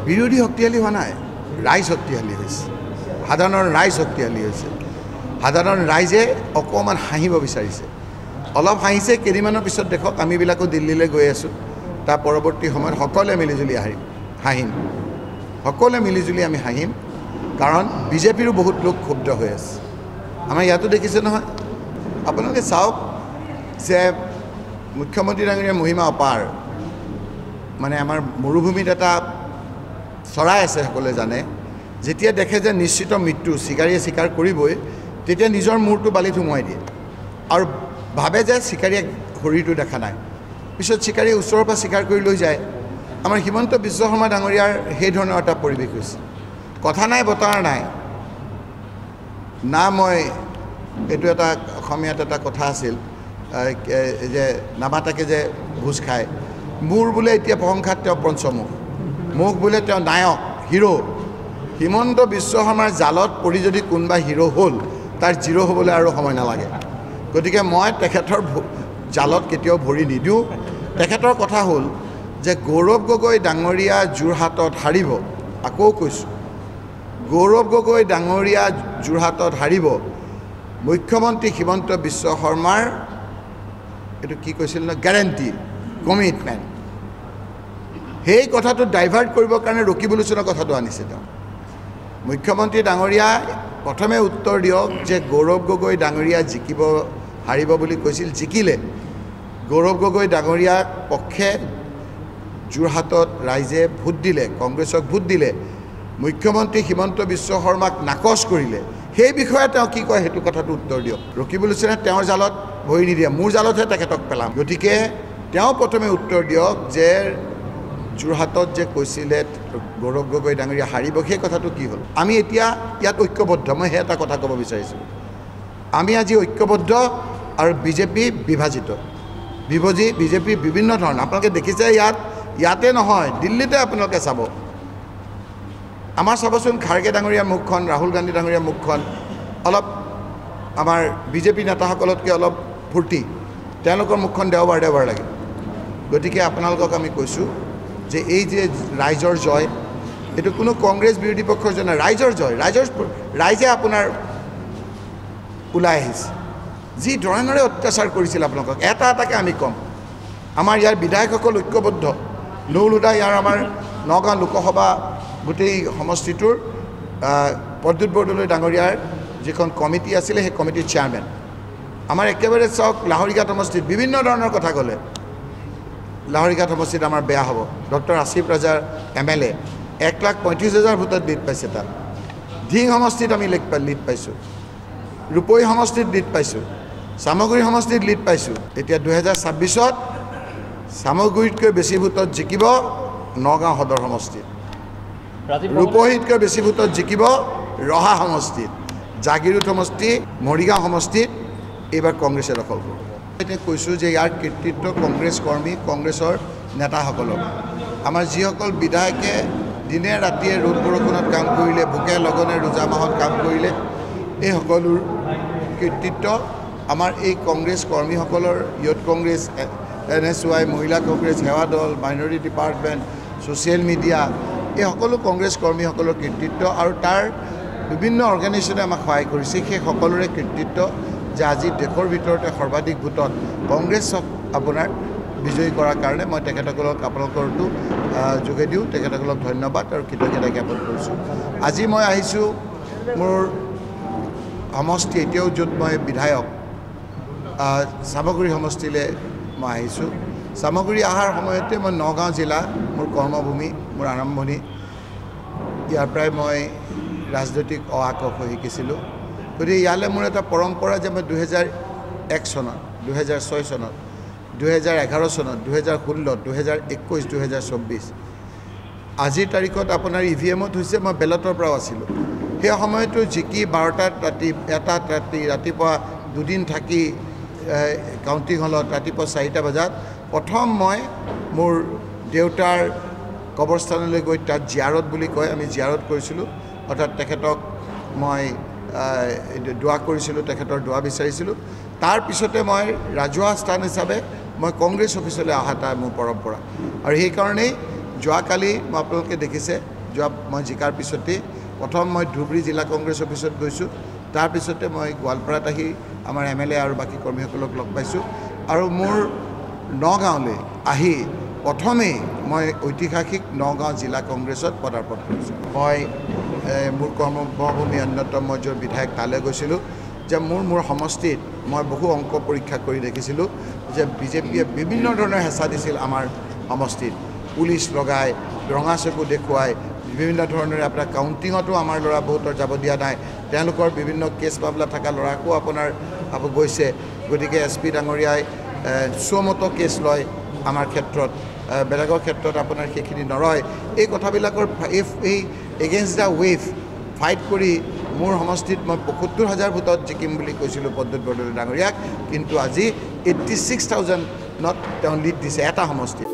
বিৰোধী শক্তিশালী হোৱা নাই, ৰাইজ শক্তিশালী হৈছে, সাধাৰণ ৰাইজ শক্তিশালী হৈছে। সাধাৰণ ৰাইজে অকণমান হাঁহিব বিচাৰিছে, অলপ হাঁহিছে। কেইদিনমানৰ পিছত দেখক আমিবিলাকো দিল্লীলৈ গৈ আছোঁ, তাৰ পৰৱৰ্তী সময়ত সকলোৱে মিলিজুলি হাঁহিম, সকলোৱে মিলিজুলি আমি হাঁহিম। কাৰণ বিজেপিৰো বহুত লোক ক্ষুব্ধ হৈ আছে। আমাৰ ইয়াতো দেখিছে নহয়, আপোনালোকে চাওক যে মুখ্যমন্ত্ৰী ডাঙৰীয়াৰ মহিমা অপাৰ। মানে আমাৰ মৰুভূমিত এটা চৰাই আছে, সকলোৱে জানে, যেতিয়া দেখে যে নিশ্চিত মৃত্যু, চিকাৰীয়ে চিকাৰ কৰিবই, তেতিয়া নিজৰ মূৰটো বালিত সোমোৱাই দিয়ে আৰু ভাবে যে চিকাৰীয়ে শৰীৰটো দেখা নাই। পিছত চিকাৰীয়ে ওচৰৰ পৰা চিকাৰ কৰি লৈ যায়। আমাৰ হিমন্ত বিশ্ব শৰ্মা ডাঙৰীয়াৰ সেই ধৰণৰ এটা পৰিৱেশ হৈছে। কথা নাই বতৰা নাই না। মই এইটো এটা অসমীয়াত এটা কথা আছিল যে নামাতাকে যে ভোজ খায়। মোৰ বোলে এতিয়া প্ৰশংসাত তেওঁ পঞ্চমুখ, মোক বোলে তেওঁ নায়ক, হিৰো। হিমন্ত বিশ্ব শৰ্মাৰ জালত পৰি যদি কোনোবা হিৰো হ'ল, তাৰ জিৰ' হ'বলৈ আৰু সময় নালাগে। গতিকে মই তেখেতৰ জালত কেতিয়াও ভৰি নিদিওঁ। তেখেতৰ কথা হ'ল যে গৌৰৱ গগৈ ডাঙৰীয়া যোৰহাটত হাৰিব। আকৌ কৈছোঁ, গৌৰৱ গগৈ ডাঙৰীয়া যোৰহাটত হাৰিব। মুখ্যমন্ত্ৰী হিমন্ত বিশ্ব শৰ্মাৰ এইটো কি কৈছিল ন, গেৰেণ্টি, কমিটমেণ্ট। সেই কথাটো ডাইভাৰ্ট কৰিবৰ কাৰণে ৰকিব লোচনৰ কথাটো আনিছে তেওঁ। মুখ্যমন্ত্ৰী ডাঙৰীয়াই প্ৰথমে উত্তৰ দিয়ক যে গৌৰৱ গগৈ ডাঙৰীয়া জিকিব, হাৰিব বুলি কৈছিল, জিকিলে। গৌৰৱ গগৈ ডাঙৰীয়াৰ পক্ষে যোৰহাটত ৰাইজে ভোট দিলে, কংগ্ৰেছক ভোট দিলে। মুখ্যমন্ত্ৰী হিমন্ত বিশ্ব শৰ্মাক নাকচ কৰিলে। সেই বিষয়ে তেওঁ কি কয় সেইটো কথাটো উত্তৰ দিয়ক। ৰকিব লোচনে তেওঁৰ জালত ভৰি নিদিয়ে, মোৰ জালতহে তেখেতক পেলাম। গতিকে তেওঁ প্ৰথমে উত্তৰ দিয়ক যে যোৰহাটত যে কৈছিলে গৌৰৱ গগৈ ডাঙৰীয়া হাৰিব, সেই কথাটো কি হ'ল। আমি এতিয়া ইয়াত ঐক্যবদ্ধ। মই সেই এটা কথা ক'ব বিচাৰিছোঁ, আমি আজি ঐক্যবদ্ধ আৰু বিজেপি বিভাজিত। বিজেপি বিভিন্ন ধৰণৰ, আপোনালোকে দেখিছে ইয়াতে নহয়, দিল্লীতে আপোনালোকে চাব। আমাৰ চাবচোন খাৰ্গে ডাঙৰীয়াৰ মুখখন, ৰাহুল গান্ধী ডাঙৰীয়াৰ মুখখন অলপ আমাৰ বিজেপি নেতাসকলতকৈ অলপ ফূৰ্তি। তেওঁলোকৰ মুখখন দেওবাৰ লাগে। গতিকে আপোনালোকক আমি কৈছোঁ যে এই যে ৰাইজৰ জয়, এইটো কোনো কংগ্ৰেছ বিৰোধী পক্ষৰ জয় নহয়, ৰাইজৰ জয়। ৰাইজে আপোনাৰ ওলাই আহিছে। যি ধৰণৰে অত্যাচাৰ কৰিছিল আপোনালোকক এটা এটাকৈ আমি ক'ম। আমাৰ ইয়াৰ বিধায়কসকল ঐক্যবদ্ধ। নুৰুল হুদা ইয়াৰ আমাৰ নগাঁও লোকসভা গোটেই সমষ্টিটোৰ প্ৰদ্যুৎ বৰদলৈ ডাঙৰীয়াৰ যিখন কমিটি আছিলে, সেই কমিটিৰ চেয়াৰমেন। আমাৰ একেবাৰে চাওক লাহৰীঘাট সমষ্টিত বিভিন্ন ধৰণৰ কথা ক'লে। লাহৰীঘাট সমষ্টিত আমাৰ বেয়া হ'ব। ডক্টৰ আসিফ ৰাজাৰ MLA 1,35,000 ভোটত লিড পাইছে তাত। ধিং সমষ্টিত আমি লিড পাইছোঁ, ৰূপৈ সমষ্টিত লিড পাইছোঁ, চামগুৰি সমষ্টিত লিড পাইছোঁ। এতিয়া 2026-ত চামগুৰিতকৈ বেছি ভোটত জিকিব নগাঁও সদৰ সমষ্টিত, ৰূপহীতকৈ বেছি ভোটত জিকিব ৰহা সমষ্টিত, জাগিৰোড সমষ্টি, মৰিগাঁও সমষ্টিত এইবাৰ কংগ্ৰেছে দখল কৰিব। এতিয়া কৈছোঁ যে ইয়াৰ কৃতিত্ব কংগ্ৰেছ কৰ্মী, কংগ্ৰেছৰ নেতাসকলক। আমাৰ যিসকল বিধায়কে দিনে ৰাতিয়ে ৰ'দ বৰষুণত কাম কৰিলে, ভোকে লগনে ৰোজা মাহত কাম কৰিলে, এই সকলোৰ কৃতিত্ব আমাৰ এই কংগ্ৰেছ কৰ্মীসকলৰ, ইয়ুথ কংগ্ৰেছ, NSY, মহিলা কংগ্ৰেছ, সেৱা দল, মাইনৰিটি ডিপাৰ্টমেণ্ট, ছ'চিয়েল মিডিয়া, এই সকলো কংগ্ৰেছ কৰ্মীসকলৰ কৃতিত্ব। আৰু তাৰ বিভিন্ন অৰ্গেনাইজেশ্যনে আমাক সহায় কৰিছে, সেই সকলোৰে কৃতিত্ব যে আজি দেশৰ ভিতৰতে সৰ্বাধিক ভোটত কংগ্ৰেছক আপোনাৰ বিজয়ী কৰাৰ কাৰণে মই তেখেতসকলক আপোনালোকৰতো যোগেদিও তেখেতসকলক ধন্যবাদ আৰু কৃতজ্ঞতা জ্ঞাপন কৰিছোঁ। আজি মই আহিছোঁ মোৰ সমষ্টি, এতিয়াও য'ত মই বিধায়ক, চামগুৰি সমষ্টিলৈ মই আহিছোঁ। চামগুৰি অহাৰ সময়তে মই নগাঁও জিলা মোৰ কৰ্মভূমি, মোৰ আৰম্ভণি। ইয়াৰ পৰাই মই ৰাজনৈতিক অ-আ ক খ শিকিছিলোঁ। গতিকে ইয়ালৈ মোৰ এটা পৰম্পৰা যে মই 2001 চনত, 2006 চনত, 2011 চনত, 2016, 2021, 2024 আজিৰ তাৰিখত আপোনাৰ EVM-ত হৈছে, মই বেলটৰ পৰাও আছিলোঁ। সেই সময়তো জিকি 12টাত ৰাতি, 1টাত ৰাতি, ৰাতিপুৱা দুদিন থাকি কাউণ্টিং হলত ৰাতিপুৱা 4টা বজাত প্ৰথম মই মোৰ দেউতাৰ কবৰস্থানলৈ গৈ তাত জিয়াৰত বুলি কয়, আমি জিয়াৰত কৰিছিলোঁ। অৰ্থাৎ তেখেতক মই দোৱা কৰিছিলোঁ, তেখেতৰ দোৱা বিচাৰিছিলোঁ। তাৰপিছতে মই ৰাজহুৱা স্থান হিচাপে মই কংগ্ৰেছ অফিচলৈ অহা এটা মোৰ পৰম্পৰা। আৰু সেইকাৰণেই যোৱাকালি আপোনালোকে দেখিছে মই জিকাৰ পিছতেই প্ৰথম মই ধুবুৰী জিলা কংগ্ৰেছ অফিচত গৈছোঁ তাৰপিছতে মই গোৱালপাৰাত আহি আমাৰ MLA আৰু বাকী কৰ্মীসকলক লগ পাইছোঁ আৰু মোৰ নগাঁৱলৈ আহি প্ৰথমেই মই ঐতিহাসিক নগাঁও জিলা কংগ্ৰেছত পদাৰ্পণ কৰিছোঁ মই মোৰ কৰ্মভূমি অন্যতম মই য'ৰ বিধায়ক তালৈ গৈছিলোঁ যে মোৰ সমষ্টিত মই বহু অংক পৰীক্ষা কৰি দেখিছিলোঁ যে বিজেপিয়ে বিভিন্ন ধৰণৰ হেঁচা দিছিল আমাৰ সমষ্টিত পুলিচ লগাই ৰঙা চকু দেখুৱাই বিভিন্ন ধৰণেৰে আপোনাৰ কাউণ্টিঙতো আমাৰ ল'ৰা বহুতৰ যাব দিয়া নাই তেওঁলোকৰ বিভিন্ন কেছ মামলা থকা ল'ৰাকো আপোনাৰ গৈছে গতিকে SP ডাঙৰীয়াই সুমত কেছ লয় আমাৰ ক্ষেত্ৰত বেলেগৰ ক্ষেত্ৰত আপোনাৰ সেইখিনি নৰয় এই কথাবিলাকৰ এই এগেইনষ্ট দ্য ৱেভ ফাইট কৰি মোৰ সমষ্টিত মই ৭৫,০০০ ভোটত জিকিম বুলি কৈছিলোঁ পদ্মত বৰদলৈ ডাঙৰীয়াক কিন্তু আজি 86,000ত তেওঁ লিড দিছে এটা সমষ্টিত